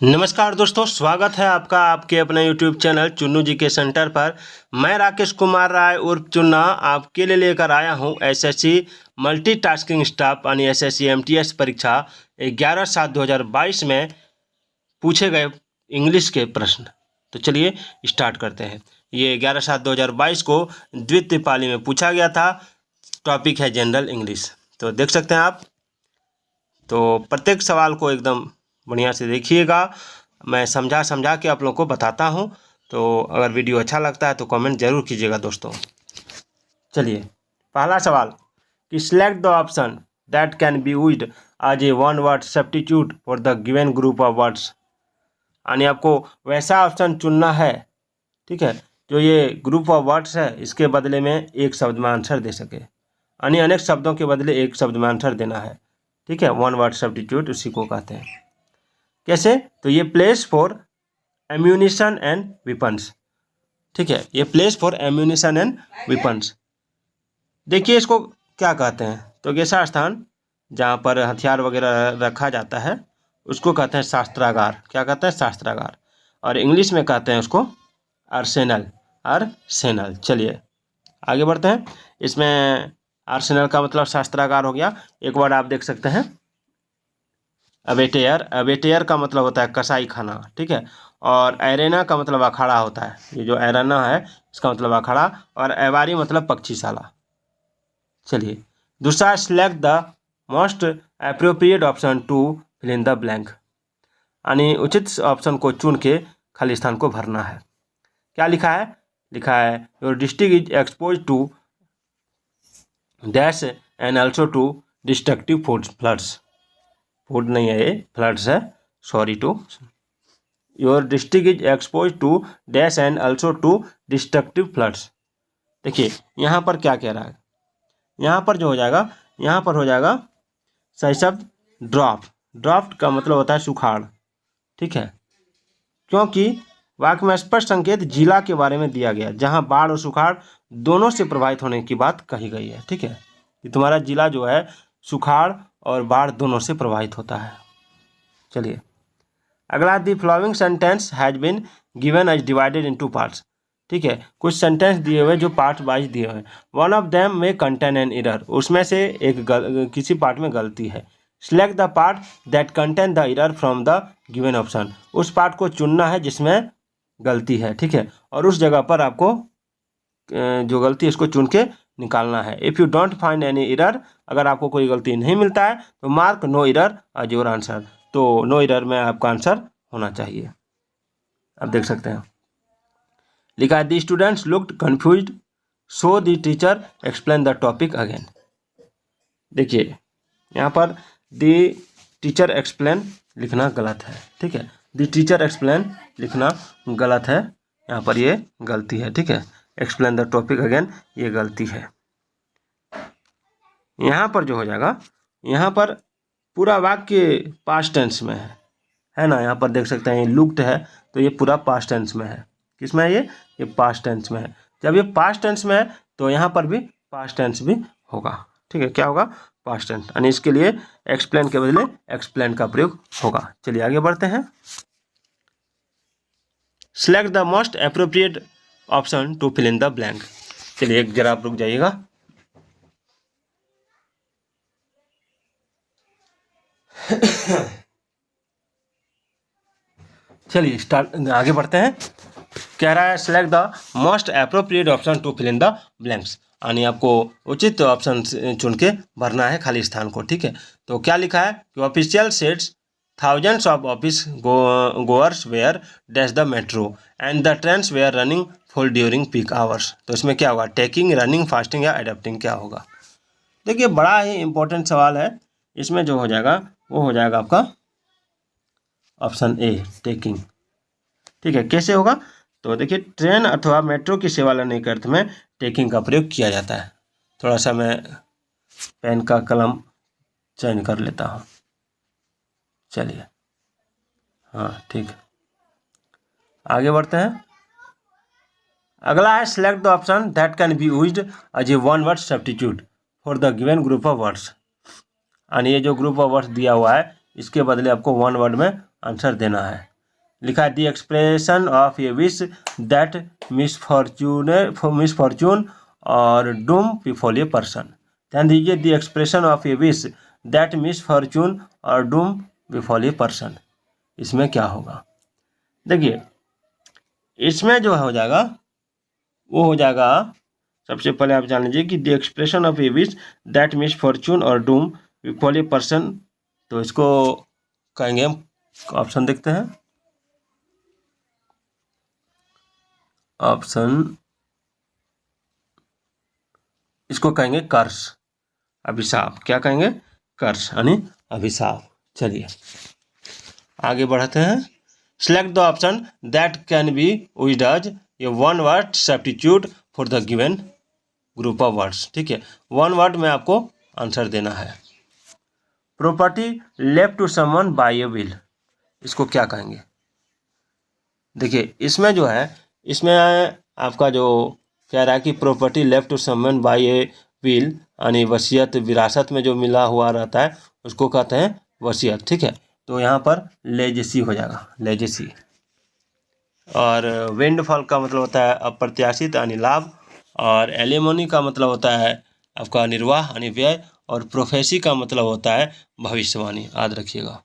नमस्कार दोस्तों, स्वागत है आपका आपके अपने YouTube चैनल चुन्नू जी के सेंटर पर। मैं राकेश कुमार राय उर्फ चुन्ना आपके लिए लेकर आया हूं एसएससी मल्टीटास्किंग स्टाफ यानी एसएससी एमटीएस परीक्षा 11/7/2022 में पूछे गए इंग्लिश के प्रश्न। तो चलिए स्टार्ट करते हैं। ये 11/7/2022 को द्वितीय पाली में पूछा गया था। टॉपिक है जनरल इंग्लिश। तो देख सकते हैं आप। तो प्रत्येक सवाल को एकदम बढ़िया से देखिएगा। मैं समझा के आप लोगों को बताता हूं। तो अगर वीडियो अच्छा लगता है तो कमेंट जरूर कीजिएगा दोस्तों। चलिए, पहला सवाल कि select the option that can be used as a one word substitute for the given group of words. यानी आपको वैसा ऑप्शन चुनना है, ठीक है, जो ये ग्रुप ऑफ वर्ड्स है इसके बदले में एक शब्द में आंसर दे सके। यानी अनेक शब्दों के बदले एक शब्द में आंसर देना है, ठीक है। वन वर्ड सब्स्टिट्यूट उसी को कहते हैं। कैसे? तो ये place for ammunition and weapons, ठीक है। ये place for ammunition and weapons, देखिए इसको क्या कहते हैं। तो ऐसा स्थान जहाँ पर हथियार वगैरह रखा जाता है उसको कहते हैं शास्त्रागार। क्या कहते हैं? शास्त्रागार। और इंग्लिश में कहते हैं उसको आर्सेनल। आर्सेनल। चलिए आगे बढ़ते हैं। इसमें आर्सेनल का मतलब शास्त्रागार हो गया। एक वर्ड आप देख सकते हैं अबेटेयर। अबेटेयर का मतलब होता है कसाई खाना, ठीक है। और एरेना का मतलब अखाड़ा होता है। ये जो एरेना है इसका मतलब अखाड़ा। और एवारी मतलब पक्षीशाला। चलिए दूसरा, select the most appropriate option to fill in the blank. यानी उचित ऑप्शन को चुन के खाली स्थान को भरना है। क्या लिखा है? लिखा है your district is expose to dash and also to destructive floods. Food नहीं है, ये फ्लड्स है, sorry to. Your district is expose to dash and also to destructive floods. देखिए यहाँ पर क्या कह रहा है। यहाँ पर जो हो जाएगा, यहाँ पर हो जाएगा सही शब्द ड्राफ्ट। ड्राफ्ट का मतलब होता है सुखाड़, ठीक है। क्योंकि वाक्य में स्पष्ट संकेत जिला के बारे में दिया गया जहाँ बाढ़ और सुखाड़ दोनों से प्रभावित होने की बात कही गई है, ठीक है। कि तुम्हारा जिला जो है सुखाड़ और बाढ़ दोनों से प्रभावित होता है। चलिए अगला, the following sentence has been given as divided into parts, ठीक है। कुछ सेंटेंस दिए हुए जो पार्ट वाइज दिए हुए हैं। वन ऑफ देम में कंटेन एन एरर, उसमें से एक किसी पार्ट में गलती है। Select the part that contain the error from the given option, उस पार्ट को चुनना है जिसमें गलती है, ठीक है। और उस जगह पर आपको जो गलती है उसको चुन के निकालना है। If you don't find any error, अगर आपको कोई गलती नहीं मिलता है तो mark no error as your answer. तो नो एरर में आपका आंसर होना चाहिए। आप देख सकते हैं लिखा है the students looked confused so the teacher explain the topic again. देखिए यहाँ पर द टीचर एक्सप्लेन लिखना गलत है, ठीक है। द टीचर एक्सप्लेन लिखना गलत है, यहाँ पर ये गलती है, ठीक है। एक्सप्लेन द टॉपिक अगेन ये गलती है। यहाँ पर जो हो जाएगा, यहाँ पर पूरा वाक्य पास्ट टेंस में है ना। यहाँ पर देख सकते हैं ये लुक्ड है तो ये पूरा पास्ट टेंस में है। किसमें है ये पास्ट टेंस में है। जब ये पास्ट टेंस में है तो यहाँ पर भी पास्ट टेंस भी होगा, ठीक है। क्या होगा? Past tense. यानी इसके लिए एक्सप्लेन के बदले एक्सप्लेन का प्रयोग होगा। चलिए आगे बढ़ते हैं। Select the most appropriate option to fill in the blank. चलिए एक जरा आप रुक जाइएगा। चलिए स्टार्ट आगे बढ़ते हैं। कह रहा है select the most appropriate option to fill in the blanks. यानी आपको उचित ऑप्शन चुन के भरना है खाली स्थान को, ठीक है। तो क्या लिखा है कि official sets thousands of office goers were dash the metro and the trains were running full during peak hours। तो इसमें क्या होगा? टेकिंग, रनिंग, फास्टिंग या अडेप्टिंग क्या होगा? देखिए बड़ा ही इंपॉर्टेंट सवाल है। इसमें जो हो जाएगा वो हो जाएगा आपका ऑप्शन ए टेकिंग, ठीक है। कैसे होगा? तो देखिए ट्रेन अथवा मेट्रो की सेवा लेने के अर्थ में टेकिंग का प्रयोग किया जाता है। थोड़ा सा मैं पेन का कलम चेंज कर लेता हूँ। चलिए हाँ ठीक है, आगे बढ़ते हैं। अगला है select the option that can be used as a one word substitute for the given group of words. यानी ये जो ग्रुप ऑफ वर्ड्स दिया हुआ है इसके बदले आपको वन वर्ड में आंसर देना है। लिखा है the expression of A wish that misfortune और डूम बिफॉल ए पर्सन। ध्यान दीजिए, the expression of A wish that misfortune और डूम बिफॉल ए पर्सन। इसमें क्या होगा? देखिए, इसमें जो हो जाएगा वो हो जाएगा, सबसे पहले आप जान लीजिए कि the expression of A wish that misfortune और डूम बिफॉल ए पर्सन। तो इसको कहेंगे हम, ऑप्शन देखते हैं। ऑप्शन, इसको कहेंगे कर्स, अभिशाप। क्या कहेंगे? कर्स यानी अभिशाप। चलिए आगे बढ़ते हैं। Select the option that can be used as a one word substitute for the given group of words. ठीक है, वन वर्ड में आपको आंसर देना है। Property left to someone by a will, इसको क्या कहेंगे? देखिए, इसमें जो है, इसमें आपका जो कह रहा है कि property left to someone by a will यानी वसीयत, विरासत में जो मिला हुआ रहता है उसको कहते हैं वसीयत। ठीक है, तो यहाँ पर लेजेसी हो जाएगा, लेजेसी। और विंडफॉल का मतलब होता है अप्रत्याशित यानी लाभ, और एलिमोनी का मतलब होता है आपका निर्वाह यानी व्यय, और प्रोफेसी का मतलब होता है भविष्यवाणी। याद रखिएगा।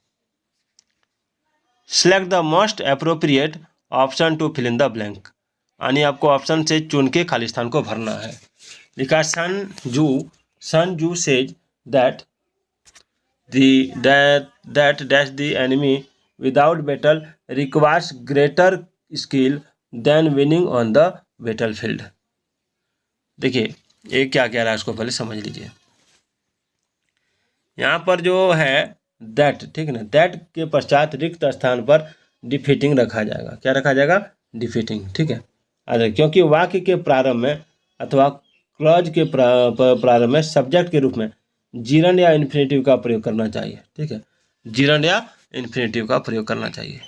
Select the most appropriate option to fill in the blank, यानी आपको ऑप्शन से चुन के खाली स्थान को भरना है। लिखा सन जू says that dash the enemy without battle requires greater skill then winning on the battle field. देखिए, ये क्या कह रहा है इसको पहले समझ लीजिए। यहाँ पर जो है दैट, ठीक है ना, दैट के पश्चात रिक्त स्थान पर डिफीटिंग रखा जाएगा। क्या रखा जाएगा? डिफीटिंग। ठीक है, अरे क्योंकि वाक्य के प्रारंभ में अथवा क्लॉज के प्रारंभ में सब्जेक्ट के रूप में जीरंड या इन्फिनेटिव का प्रयोग करना चाहिए। ठीक है, जीरंड या इन्फिनेटिव का प्रयोग करना चाहिए।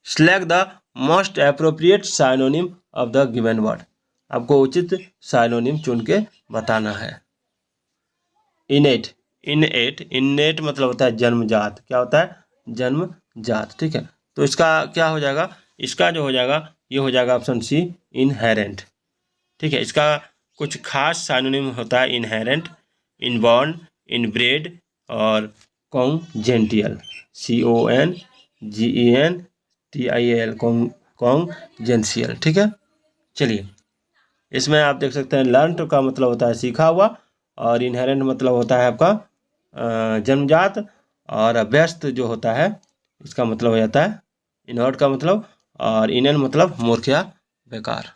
Select the most appropriate synonym of the given word, आपको उचित साइनोनिम चुन के बताना है। इनेट मतलब होता है जन्मजात। क्या होता है? जन्मजात। ठीक है, तो इसका क्या हो जाएगा? इसका जो हो जाएगा ये हो जाएगा ऑप्शन सी, इनहेरेंट। ठीक है, इसका कुछ खास साइनोनिम होता है इनहेरेंट, इनबॉर्न, इनब्रेड और कॉन्जेंटियल, CONGENTIAL, कॉन्जेंशियल। ठीक है, चलिए इसमें आप देख सकते हैं लर्न का मतलब होता है सीखा हुआ, और इनहेरेंट मतलब होता है आपका जन्मजात, और अभ्यस्त जो होता है इसका मतलब हो जाता है इनहर्ट का मतलब, और इनन मतलब मूर्ख या बेकार।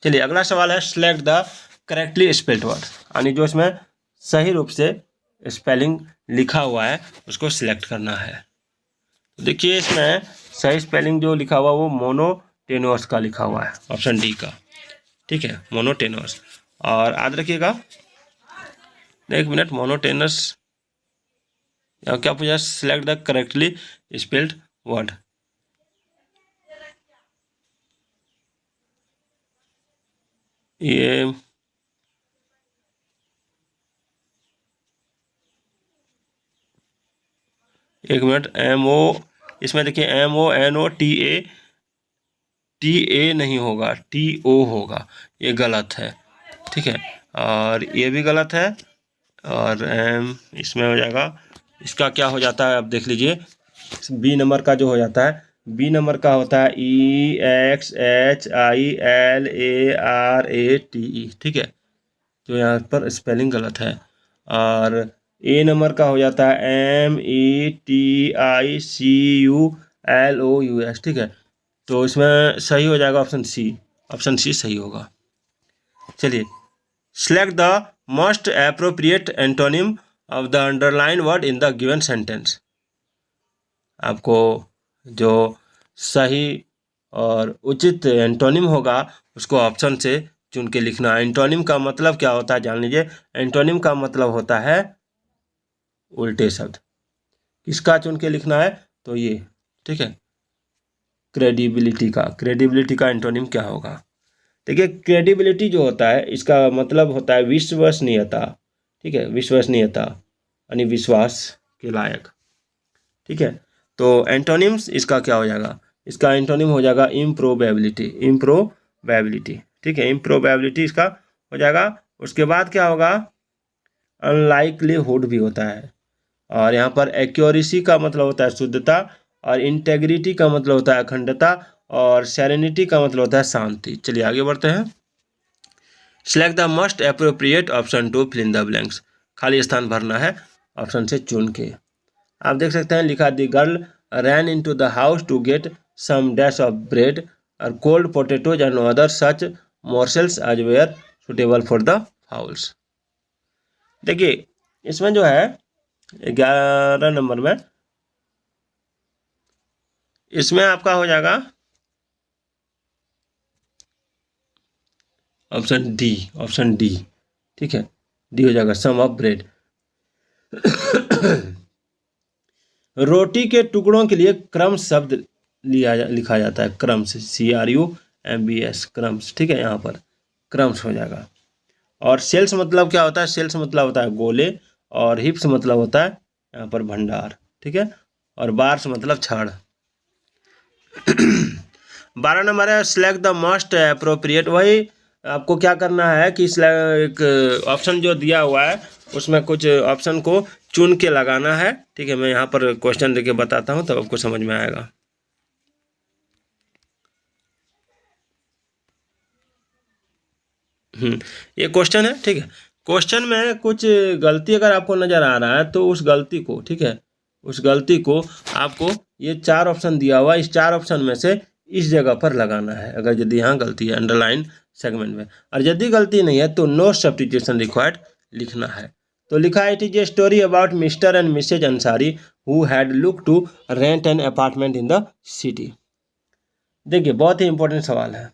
चलिए अगला सवाल है select the correctly spelled word, यानी जो इसमें सही रूप से स्पेलिंग लिखा हुआ है उसको सिलेक्ट करना है। तो देखिए इसमें सही स्पेलिंग जो लिखा हुआ वो मोनोटेनोस का लिखा हुआ है, ऑप्शन डी का। ठीक है, मोनोटेनोस। और याद रखिएगा, एक मिनट, मोनोटेनस क्या पूछा? Select the correctly spelled word. ये एक मिनट, इसमें देखिए MONOTA नहीं होगा, TO होगा, ये गलत है। ठीक है, और ये भी गलत है, और इसमें हो जाएगा, इसका क्या हो जाता है आप देख लीजिए। बी नंबर का जो हो जाता है, बी नंबर का होता है EXHILARATE। ठीक है, जो यहाँ पर स्पेलिंग गलत है। और ए नंबर का हो जाता है METICULOUS। ठीक है, तो इसमें सही हो जाएगा ऑप्शन सी, ऑप्शन सी सही होगा। चलिए select the most appropriate antonym of the underline word in the given sentence, आपको जो सही और उचित एंटोनिम होगा उसको ऑप्शन से चुन के लिखना है। एंटोनिम का मतलब क्या होता है जान लीजिए। एंटोनिम का मतलब होता है उल्टे शब्द। किसका चुन के लिखना है? तो ये, ठीक है, क्रेडिबिलिटी का एंटोनिम क्या होगा? देखिए क्रेडिबिलिटी जो होता है इसका मतलब होता है विश्वसनीयता। ठीक है, विश्वसनीयता यानी विश्वास के लायक। ठीक है, तो एंटोनिम्स इसका क्या हो जाएगा, इसका एंटोनिम हो जाएगा इम्प्रोबेबिलिटी, इम्प्रोबेबिलिटी, ठीक है, इम्प्रोबेबिलिटी इसका हो जाएगा। उसके बाद क्या होगा, अनलाइकलीहुड भी होता है, और यहाँ पर एक्यूरेसी का मतलब होता है शुद्धता, और इंटेग्रिटी का मतलब होता है अखंडता, और सेरेनिटी का मतलब होता है शांति। चलिए आगे बढ़ते हैं। Select the most appropriate option to fill in the blanks, खाली स्थान भरना है ऑप्शन से चुन के। आप देख सकते हैं लिखा, the girl ran into the house to get some dash of bread और cold potatoes and other such morsels as were suitable for the fowls. देखिए इसमें जो है 11 नंबर में, इसमें आपका हो जाएगा ऑप्शन डी, ऑप्शन डी, ठीक है, डी हो जाएगा, सम ऑफ ब्रेड। रोटी के टुकड़ों के लिए क्रम्स शब्द लिखा जाता है, क्रम्स, CRUMBS, क्रम्स, ठीक है, यहाँ पर क्रम्स हो जाएगा। और सेल्स मतलब क्या होता है, सेल्स मतलब होता है गोले, और हिप्स मतलब होता है यहाँ पर भंडार, ठीक है, और बार्स मतलब छड़। 12 नंबर है सिलेक्ट द मोस्ट अप्रोप्रिएट, वही आपको क्या करना है कि एक ऑप्शन जो दिया हुआ है उसमें कुछ ऑप्शन को चुन के लगाना है, ठीक है। मैं यहाँ पर क्वेश्चन देके बताता हूँ तब आपको समझ में आएगा। ये क्वेश्चन है, ठीक है। क्वेश्चन में कुछ गलती अगर आपको नज़र आ रहा है तो उस गलती को, ठीक है, उस गलती को आपको ये 4 ऑप्शन दिया हुआ, इस 4 ऑप्शन में से इस जगह पर लगाना है। अगर यदि यहाँ गलती है अंडरलाइन सेगमेंट में, और यदि गलती नहीं है तो नो सब्स्टिट्यूशन रिक्वायर्ड लिखना है। तो लिखा है, it is a story about Mr and Mrs Ansari who had look to rent an apartment in the city. देखिए बहुत ही इंपॉर्टेंट सवाल है,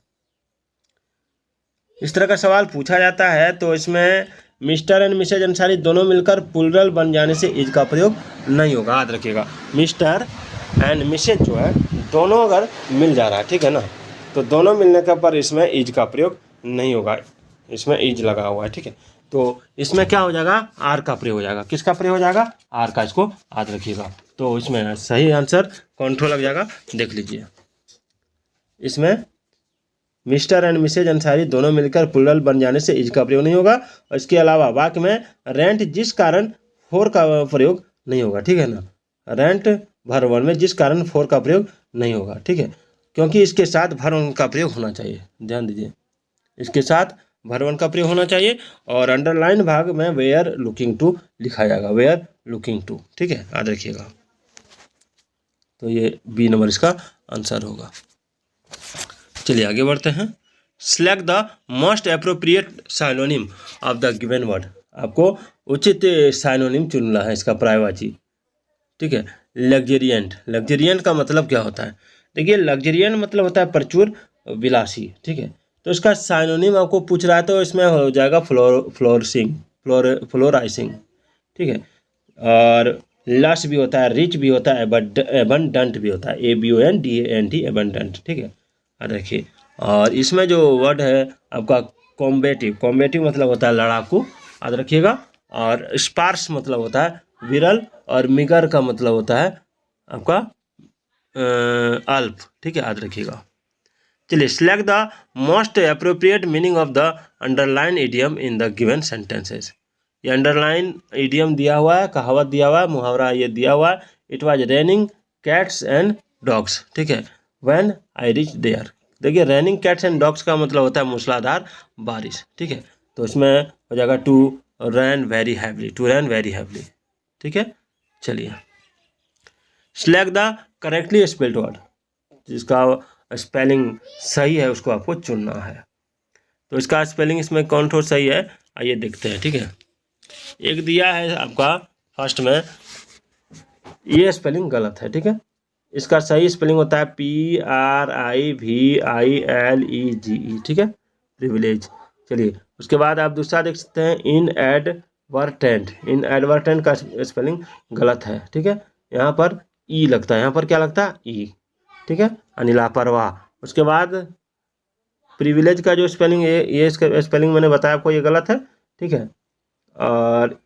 इस तरह का सवाल पूछा जाता है तो इसमें मिस्टर एंड मिसेज अंसारी दोनों मिलकर प्लूरल बन जाने से इज का प्रयोग नहीं होगा, याद रखिएगा। मिस्टर एंड मिसेज जो है दोनों अगर मिल जा रहा है, ठीक है ना, तो दोनों मिलने के पर इसमें इज का प्रयोग नहीं होगा, इसमें इज लगा हुआ है, ठीक है। तो इसमें क्या हो जाएगा, आर का प्रयोग हो जाएगा। किसका प्रयोग हो जाएगा, आर का, इसको याद रखिएगा। तो इसमें सही आंसर कंट्रोल लग जाएगा, देख लीजिए। इसमें मिस्टर एंड मिसेज अंसारी दोनों मिलकर प्लूरल बन जाने से इज का प्रयोग नहीं होगा, और इसके अलावा वाक्य में रेंट जिस कारण फोर का प्रयोग नहीं होगा, ठीक है ना, रेंट भरवन में जिस कारण फोर का प्रयोग नहीं होगा, ठीक है, क्योंकि इसके साथ भरवन का प्रयोग होना चाहिए, ध्यान दीजिए, इसके साथ भरवन का प्रयोग होना चाहिए। और अंडरलाइन भाग में वेयर लुकिंग टू लिखा जाएगा, वेयर लुकिंग टू, ठीक है, याद रखिएगा। तो ये बी नंबर इसका आंसर होगा। चलिए आगे बढ़ते हैं। Select the most appropriate synonym of the given word, आपको उचित साइनोनिम चुनना है इसका पर्यायवाची, ठीक है। लग्जरियंट, लग्जरियंट का मतलब क्या होता है, देखिए लग्जरियंट मतलब होता है प्रचुर विलासी, ठीक है। तो इसका साइनोनिम आपको पूछ रहा है तो इसमें हो जाएगा फ्लोराइसिंग, ठीक है। और लश भी होता है, रिच भी होता है, एबंडेंट भी होता है, ABONDANT, एबंडेंट, ठीक है, देखिए। और इसमें जो वर्ड है आपका कॉम्बेटिव, कॉम्बेटिव मतलब होता है लड़ाकू, याद रखिएगा। और स्पार्स मतलब होता है विरल, और मिगर का मतलब होता है आपका अल्प, ठीक है, याद रखिएगा। चलिए select the most appropriate meaning of the underline idiom in the given sentences. ये अंडरलाइन इडियम दिया हुआ है, कहावत दिया हुआ है, मुहावरा ये दिया हुआ है, it was raining cats and dogs, ठीक है, व्हेन आई रीच देयर। देखिए रेनिंग कैट्स एंड डॉग्स का मतलब होता है मूसलाधार बारिश, ठीक है। तो इसमें हो जाएगा to ran very heavily, to ran very heavily, ठीक है। चलिए select the correctly spelled word, जिसका स्पेलिंग सही है उसको आपको चुनना है। तो इसका स्पेलिंग इसमें कौन ठोस सही है, आइए देखते हैं, ठीक है। एक दिया है आपका फर्स्ट में, ये स्पेलिंग गलत है, ठीक है। इसका सही स्पेलिंग होता है PRIVILEGE, ठीक है, प्रिविलेज। चलिए उसके बाद आप दूसरा देख सकते हैं इनएडवर्टेंट, इनएडवर्टेंट का स्पेलिंग गलत है, ठीक है, यहाँ पर ई लगता है, यहाँ पर क्या लगता है ई, ठीक है, लापरवाह। उसके बाद प्रिविलेज का जो स्पेलिंग है, ये इसका स्पेलिंग मैंने बताया आपको, ये गलत है, ठीक है। और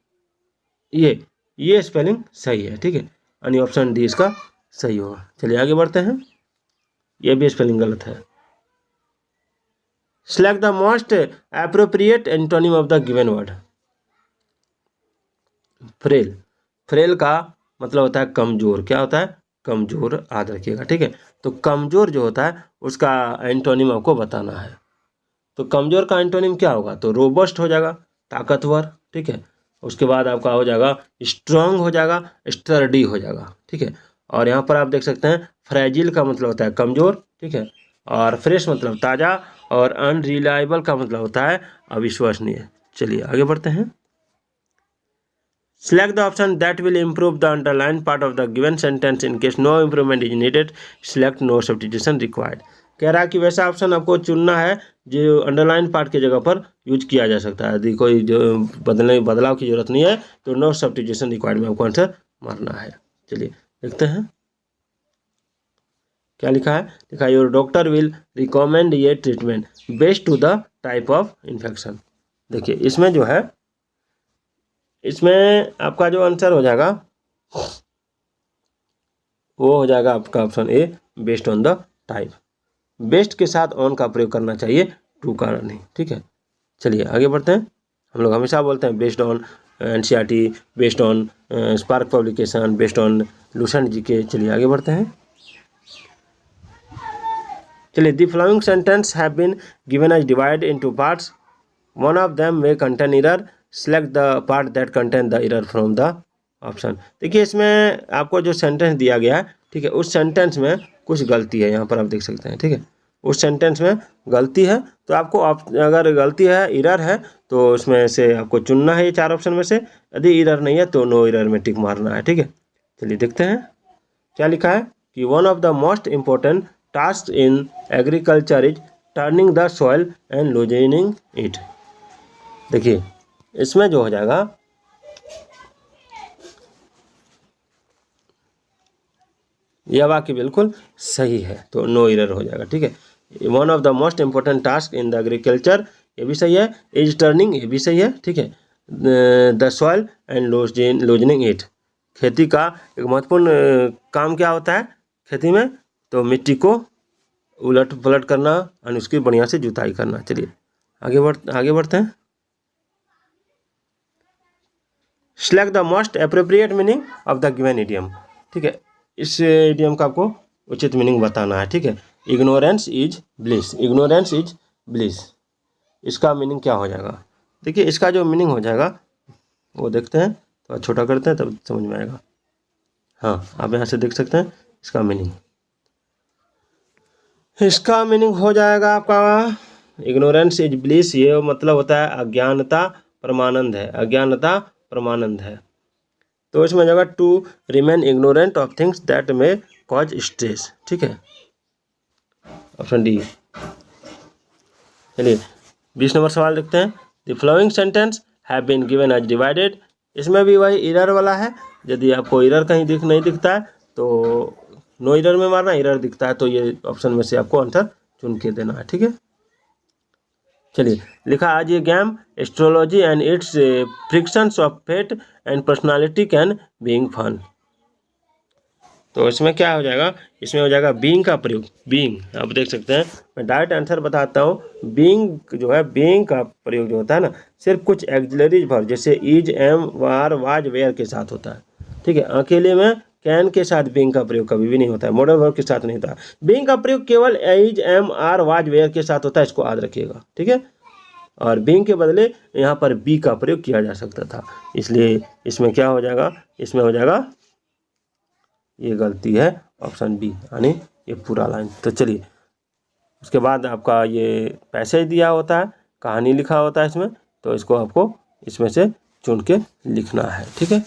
ये स्पेलिंग सही है, ठीक है, यानी ऑप्शन डी इसका सही होगा। चलिए आगे बढ़ते हैं, ये भी स्पेलिंग गलत है। Select the most appropriate antonym of the given word. Frail, frail का मतलब होता है कमजोर। क्या होता है? कमजोर, याद रखिएगा, ठीक है। तो कमजोर जो होता है उसका एंटोनिम आपको बताना है। तो कमजोर का एंटोनिम क्या होगा? तो रोबस्ट हो जाएगा, ताकतवर, ठीक है। उसके बाद आपका हो जाएगा स्ट्रांग हो जाएगा, स्टर्डी हो जाएगा, ठीक है। और यहाँ पर आप देख सकते हैं फ्रेजिल का मतलब होता है कमजोर, ठीक है। और फ्रेश मतलब ताज़ा, और अनरिलायबल का मतलब होता है अविश्वसनीय। चलिए आगे बढ़ते हैं। Select the option that will improve the underlined part of the given sentence. In case no improvement is needed, select no substitution required. कह रहा है कि वैसा ऑप्शन आपको चुनना है जो अंडरलाइन पार्ट की जगह पर यूज किया जा सकता है। यदि कोई जो बदलाव की जरूरत नहीं है तो नो सब्स्टिट्यूशन रिक्वायर्ड में आपको आंसर मारना है। चलिए देखते हैं क्या लिखा है। लिखा है योर डॉक्टर विल रिकमेंड ये treatment based to the type of infection. देखिए इसमें जो है, इसमें आपका जो आंसर हो जाएगा वो हो जाएगा आपका option A, based on the type. Best के साथ ऑन का प्रयोग करना चाहिए, टू का नहीं, ठीक है। चलिए आगे बढ़ते हैं। हम लोग हमेशा बोलते हैं based on NCERT, based on Spark publication, based on Lucent GK. चलिए आगे बढ़ते हैं। चलिए the following sentence have been given as divide into parts, one of them may contain error, select the part that contain the error from the option. देखिए इसमें आपको जो sentence दिया गया है, ठीक है, उस सेंटेंस में कुछ गलती है, यहाँ पर आप देख सकते हैं, ठीक है। उस सेंटेंस में गलती है तो आपको अगर गलती है, एरर है, तो उसमें से आपको चुनना है ये चार ऑप्शन में से। यदि एरर नहीं है तो नो एरर में टिक मारना है, ठीक है। चलिए देखते हैं क्या लिखा है कि one of the most important task in agriculture is turning the soil and loosening it. देखिए इसमें जो हो जाएगा, यह वाक्य बिल्कुल सही है तो नो एरर हो जाएगा, ठीक है। One of the most important task in the agriculture, ये भी सही है। इज टर्निंग, ये भी सही है, ठीक है। The soil and loosening it, खेती का एक महत्वपूर्ण काम क्या होता है खेती में? तो मिट्टी को उलट पलट करना और उसकी बढ़िया से जुताई करना। चलिए आगे बढ़ते हैं। Select the most appropriate meaning of the given idiom, ठीक है। इस इडियम का आपको उचित मीनिंग बताना है, ठीक है। Ignorance is bliss, ignorance is bliss, इसका मीनिंग क्या हो जाएगा? देखिए इसका जो मीनिंग हो जाएगा वो देखते हैं, तो छोटा करते हैं तब समझ में आएगा। हाँ आप यहाँ से देख सकते हैं इसका मीनिंग, इसका मीनिंग हो जाएगा आपका इग्नोरेंस इज ब्लिस, ये मतलब होता है अज्ञानता परमानंद है, अज्ञानता परमानंद है। तो इसमें जगह to remain ignorant of things that may cause stress, ठीक है, ऑप्शन डी। चलिए 20 नंबर सवाल देखते हैं। The following sentence have been given as divided, इसमें भी वही एरर वाला है। यदि आपको एरर कहीं नहीं दिखता है तो नो एरर में मारना, एरर दिखता है तो ये ऑप्शन में से आपको आंसर चुन के देना है, ठीक है। चलिए लिखा आज ये game astrology and its frictions of fate and personality can being fun. तो इसमें क्या हो जाएगा? इसमें हो जाएगा बीइंग का प्रयोग। बीइंग आप देख सकते हैं, मैं डायरेक्ट आंसर बताता हूँ। बीइंग जो है, बीइंग का प्रयोग जो होता है ना, सिर्फ कुछ एक्सिलरी वर्ब जैसे is, am, are, was, were के साथ होता है, ठीक है। अकेले में कैन के साथ बीइंग का प्रयोग कभी भी नहीं होता है, मॉडल वर्ब के साथ नहीं होता। बीइंग का प्रयोग केवल is, am, are, was, were के साथ होता है, इसको याद रखिएगा, ठीक है। और बीइंग के बदले यहाँ पर बी का प्रयोग किया जा सकता था, इसलिए इसमें क्या हो जाएगा? इसमें हो जाएगा, ये गलती है, ऑप्शन बी, यानी ये पूरा लाइन। तो चलिए उसके बाद आपका ये पैसेज दिया होता है, कहानी लिखा होता है इसमें, तो इसको आपको इसमें से चुन के लिखना है, ठीक है।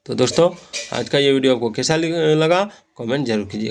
तो दोस्तों आज का ये वीडियो आपको कैसा लगा कमेंट जरूर कीजिए।